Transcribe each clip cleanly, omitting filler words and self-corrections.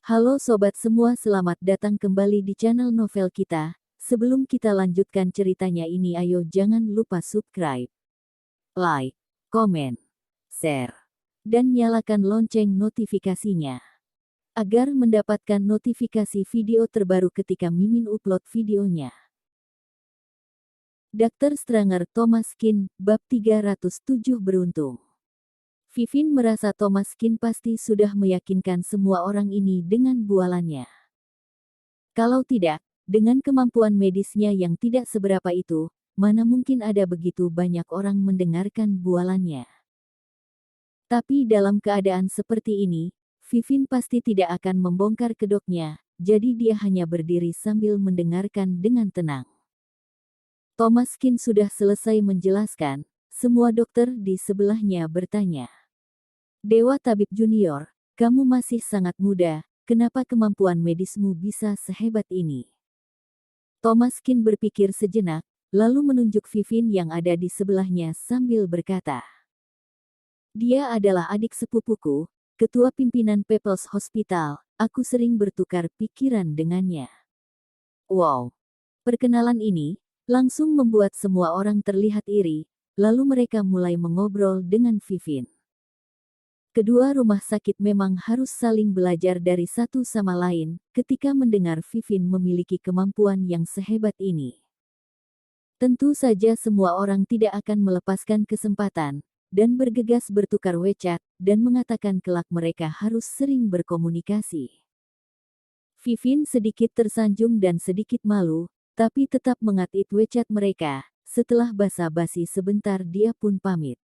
Halo sobat semua, selamat datang kembali di channel novel kita. Sebelum kita lanjutkan ceritanya ini, ayo jangan lupa subscribe, like, komen, share, dan nyalakan lonceng notifikasinya agar mendapatkan notifikasi video terbaru ketika Mimin upload videonya. Dr. Stranger Thomas Kin, bab 307 beruntung. Vivin merasa Thomas Kin pasti sudah meyakinkan semua orang ini dengan bualannya. Kalau tidak, dengan kemampuan medisnya yang tidak seberapa itu, mana mungkin ada begitu banyak orang mendengarkan bualannya. Tapi dalam keadaan seperti ini, Vivin pasti tidak akan membongkar kedoknya, jadi dia hanya berdiri sambil mendengarkan dengan tenang. Thomas Kin sudah selesai menjelaskan, semua dokter di sebelahnya bertanya. Dewa Tabib Junior, kamu masih sangat muda, kenapa kemampuan medismu bisa sehebat ini? Thomas Kin berpikir sejenak, lalu menunjuk Vivin yang ada di sebelahnya sambil berkata. Dia adalah adik sepupuku, ketua pimpinan People's Hospital, aku sering bertukar pikiran dengannya. Wow! Perkenalan ini, langsung membuat semua orang terlihat iri, lalu mereka mulai mengobrol dengan Vivin. Kedua rumah sakit memang harus saling belajar dari satu sama lain, ketika mendengar Vivin memiliki kemampuan yang sehebat ini. Tentu saja semua orang tidak akan melepaskan kesempatan, dan bergegas bertukar WeChat, dan mengatakan kelak mereka harus sering berkomunikasi. Vivin sedikit tersanjung dan sedikit malu, tapi tetap mengatit WeChat mereka. Setelah basa-basi sebentar dia pun pamit.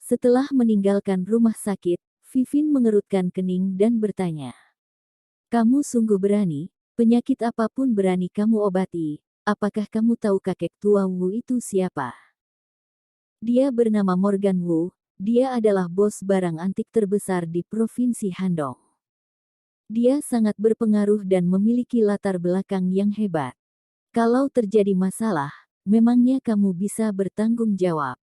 Setelah meninggalkan rumah sakit, Vivin mengerutkan kening dan bertanya. Kamu sungguh berani, penyakit apapun berani kamu obati, apakah kamu tahu kakek tua Wu itu siapa? Dia bernama Morgan Wu, dia adalah bos barang antik terbesar di Provinsi Handong. Dia sangat berpengaruh dan memiliki latar belakang yang hebat. Kalau terjadi masalah, memangnya kamu bisa bertanggung jawab?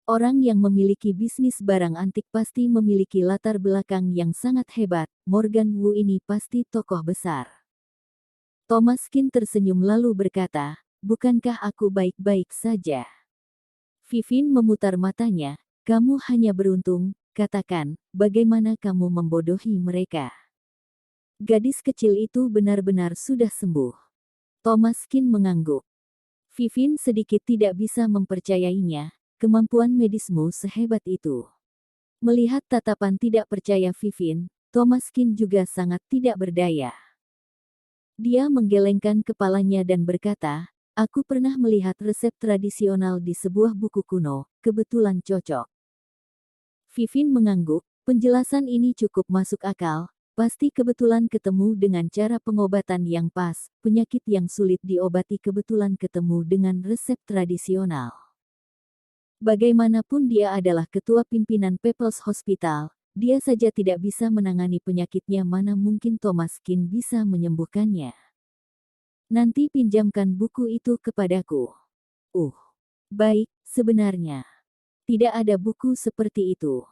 Orang yang memiliki bisnis barang antik pasti memiliki latar belakang yang sangat hebat. Morgan Wu ini pasti tokoh besar. Thomas Kin tersenyum lalu berkata, bukankah aku baik-baik saja? Vivin memutar matanya, kamu hanya beruntung, katakan, bagaimana kamu membodohi mereka? Gadis kecil itu benar-benar sudah sembuh. Thomas Kin mengangguk. Vivin sedikit tidak bisa mempercayainya. Kemampuan medismu sehebat itu. Melihat tatapan tidak percaya Vivin, Thomas Kin juga sangat tidak berdaya. Dia menggelengkan kepalanya dan berkata, aku pernah melihat resep tradisional di sebuah buku kuno, kebetulan cocok. Vivin mengangguk, penjelasan ini cukup masuk akal, pasti kebetulan ketemu dengan cara pengobatan yang pas, penyakit yang sulit diobati kebetulan ketemu dengan resep tradisional. Bagaimanapun dia adalah ketua pimpinan People's Hospital, dia saja tidak bisa menangani penyakitnya, mana mungkin Thomas Kin bisa menyembuhkannya. Nanti pinjamkan buku itu kepadaku. Baik, sebenarnya. Tidak ada buku seperti itu.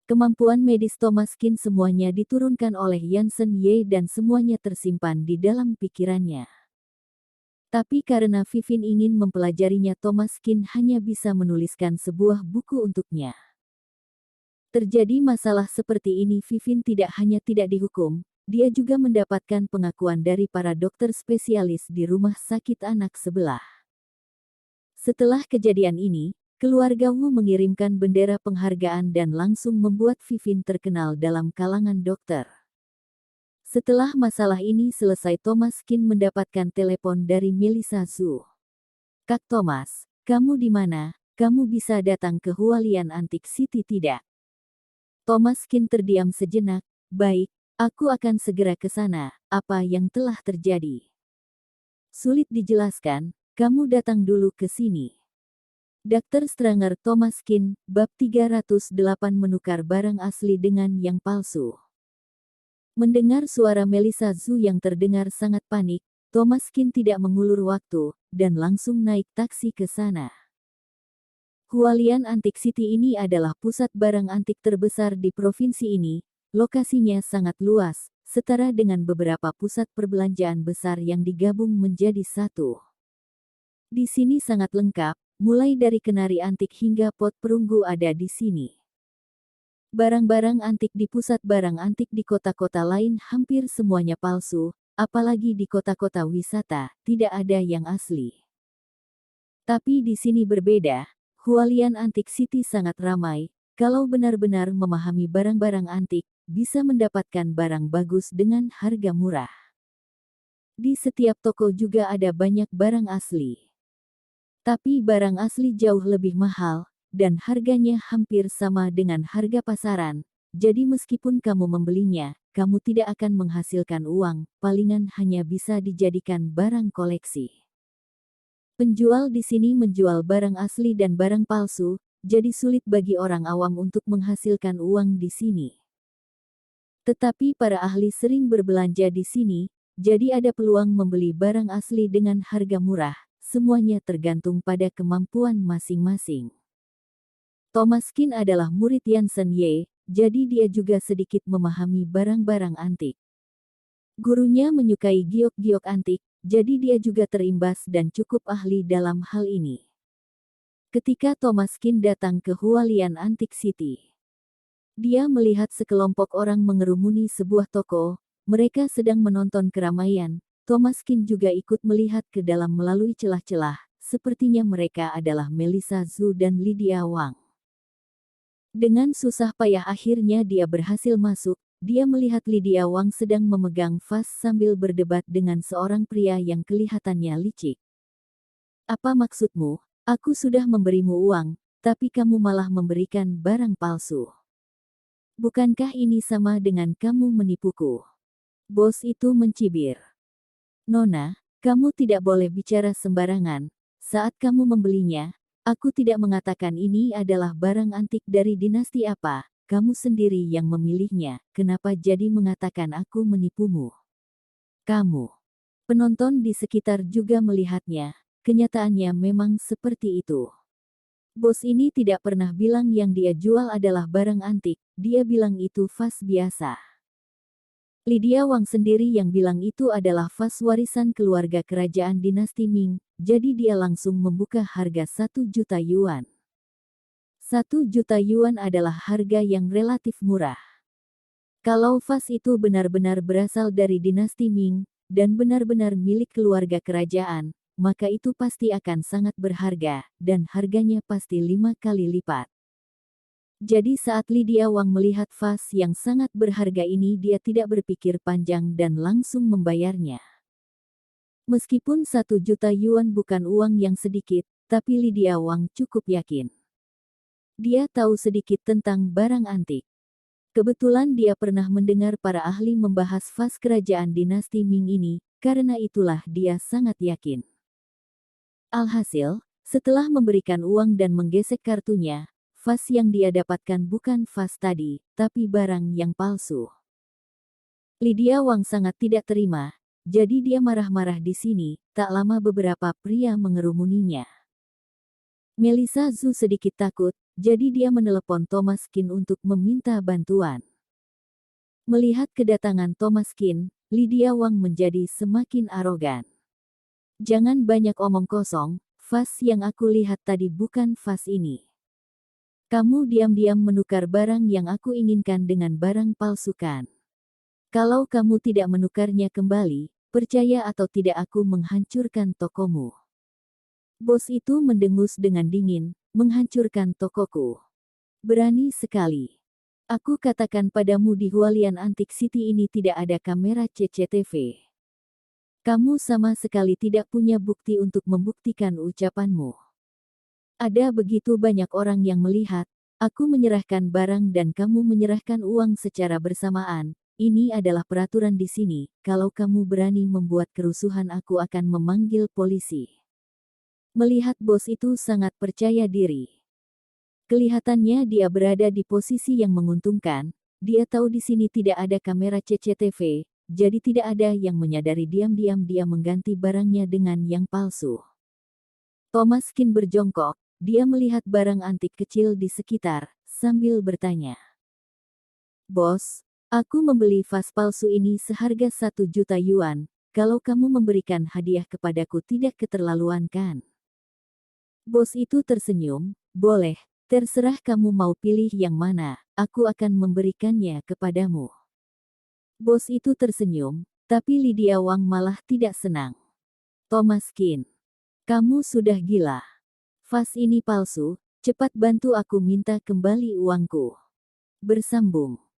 Kemampuan medis Thomas Kin semuanya diturunkan oleh Yansen Ye dan semuanya tersimpan di dalam pikirannya. Tapi karena Vivin ingin mempelajarinya, Thomas Kin hanya bisa menuliskan sebuah buku untuknya. Terjadi masalah seperti ini, Vivin tidak hanya tidak dihukum, dia juga mendapatkan pengakuan dari para dokter spesialis di rumah sakit anak sebelah. Setelah kejadian ini, keluarga Wu mengirimkan bendera penghargaan dan langsung membuat Vivin terkenal dalam kalangan dokter. Setelah masalah ini selesai, Thomas Kin mendapatkan telepon dari Melissa Zhu. Kak Thomas, kamu di mana? Kamu bisa datang ke Hualian Antique City tidak? Thomas Kin terdiam sejenak. Baik, aku akan segera ke sana. Apa yang telah terjadi? Sulit dijelaskan, kamu datang dulu ke sini. Dr. Stranger Thomas Kin, bab 308 menukar barang asli dengan yang palsu. Mendengar suara Melissa Zhu yang terdengar sangat panik, Thomas Kin tidak mengulur waktu, dan langsung naik taksi ke sana. Hualian Antique City ini adalah pusat barang antik terbesar di provinsi ini, lokasinya sangat luas, setara dengan beberapa pusat perbelanjaan besar yang digabung menjadi satu. Di sini sangat lengkap, mulai dari kenari antik hingga pot perunggu ada di sini. Barang-barang antik di pusat barang antik di kota-kota lain hampir semuanya palsu, apalagi di kota-kota wisata, tidak ada yang asli. Tapi di sini berbeda, Hualian Antique City sangat ramai, kalau benar-benar memahami barang-barang antik, bisa mendapatkan barang bagus dengan harga murah. Di setiap toko juga ada banyak barang asli. Tapi barang asli jauh lebih mahal, dan harganya hampir sama dengan harga pasaran, jadi meskipun kamu membelinya, kamu tidak akan menghasilkan uang, palingan hanya bisa dijadikan barang koleksi. Penjual di sini menjual barang asli dan barang palsu, jadi sulit bagi orang awam untuk menghasilkan uang di sini. Tetapi para ahli sering berbelanja di sini, jadi ada peluang membeli barang asli dengan harga murah, semuanya tergantung pada kemampuan masing-masing. Thomas Kin adalah murid Yansen Ye, jadi dia juga sedikit memahami barang-barang antik. Gurunya menyukai giok-giok antik, jadi dia juga terimbas dan cukup ahli dalam hal ini. Ketika Thomas Kin datang ke Hualian Antique City, dia melihat sekelompok orang mengerumuni sebuah toko, mereka sedang menonton keramaian. Thomas Kin juga ikut melihat ke dalam melalui celah-celah, sepertinya mereka adalah Melissa Zhu dan Lydia Wang. Dengan susah payah akhirnya dia berhasil masuk, dia melihat Lydia Wang sedang memegang vas sambil berdebat dengan seorang pria yang kelihatannya licik. Apa maksudmu? Aku sudah memberimu uang, tapi kamu malah memberikan barang palsu. Bukankah ini sama dengan kamu menipuku? Bos itu mencibir. Nona, kamu tidak boleh bicara sembarangan. Saat kamu membelinya, aku tidak mengatakan ini adalah barang antik dari dinasti apa, kamu sendiri yang memilihnya, kenapa jadi mengatakan aku menipumu? Kamu. Penonton di sekitar juga melihatnya, kenyataannya memang seperti itu. Bos ini tidak pernah bilang yang dia jual adalah barang antik, dia bilang itu vas biasa. Lydia Wang sendiri yang bilang itu adalah vas warisan keluarga kerajaan dinasti Ming, jadi dia langsung membuka harga 1 juta yuan. 1 juta yuan adalah harga yang relatif murah. Kalau vas itu benar-benar berasal dari dinasti Ming, dan benar-benar milik keluarga kerajaan, maka itu pasti akan sangat berharga, dan harganya pasti 5 kali lipat. Jadi saat Lydia Wang melihat vas yang sangat berharga ini dia tidak berpikir panjang dan langsung membayarnya. Meskipun 1 juta yuan bukan uang yang sedikit, tapi Lydia Wang cukup yakin. Dia tahu sedikit tentang barang antik. Kebetulan dia pernah mendengar para ahli membahas vas kerajaan dinasti Ming ini, karena itulah dia sangat yakin. Alhasil, setelah memberikan uang dan menggesek kartunya, vas yang dia dapatkan bukan vas tadi, tapi barang yang palsu. Lydia Wang sangat tidak terima, jadi dia marah-marah di sini. Tak lama beberapa pria mengerumuninya. Melissa Zhu sedikit takut, jadi dia menelepon Thomas Kin untuk meminta bantuan. Melihat kedatangan Thomas Kin, Lydia Wang menjadi semakin arogan. Jangan banyak omong kosong, vas yang aku lihat tadi bukan vas ini. Kamu diam-diam menukar barang yang aku inginkan dengan barang palsu kan? Kalau kamu tidak menukarnya kembali, percaya atau tidak aku menghancurkan tokomu. Bos itu mendengus dengan dingin, menghancurkan tokoku. Berani sekali. Aku katakan padamu di Hualian Antique City ini tidak ada kamera CCTV. Kamu sama sekali tidak punya bukti untuk membuktikan ucapanmu. Ada begitu banyak orang yang melihat, aku menyerahkan barang dan kamu menyerahkan uang secara bersamaan. Ini adalah peraturan di sini, kalau kamu berani membuat kerusuhan aku akan memanggil polisi. Melihat bos itu sangat percaya diri. Kelihatannya dia berada di posisi yang menguntungkan, dia tahu di sini tidak ada kamera CCTV, jadi tidak ada yang menyadari diam-diam dia mengganti barangnya dengan yang palsu. Thomas Kin berjongkok. Dia melihat barang antik kecil di sekitar, sambil bertanya. Bos, Aku membeli vas palsu ini seharga 1 juta yuan, kalau kamu memberikan hadiah kepadaku tidak keterlaluan kan? Bos itu tersenyum, boleh, terserah kamu mau pilih yang mana, aku akan memberikannya kepadamu. Bos itu tersenyum, tapi Lydia Wang malah tidak senang. Thomaskin, kamu sudah gila. Vas ini palsu, cepat bantu aku minta kembali uangku. Bersambung.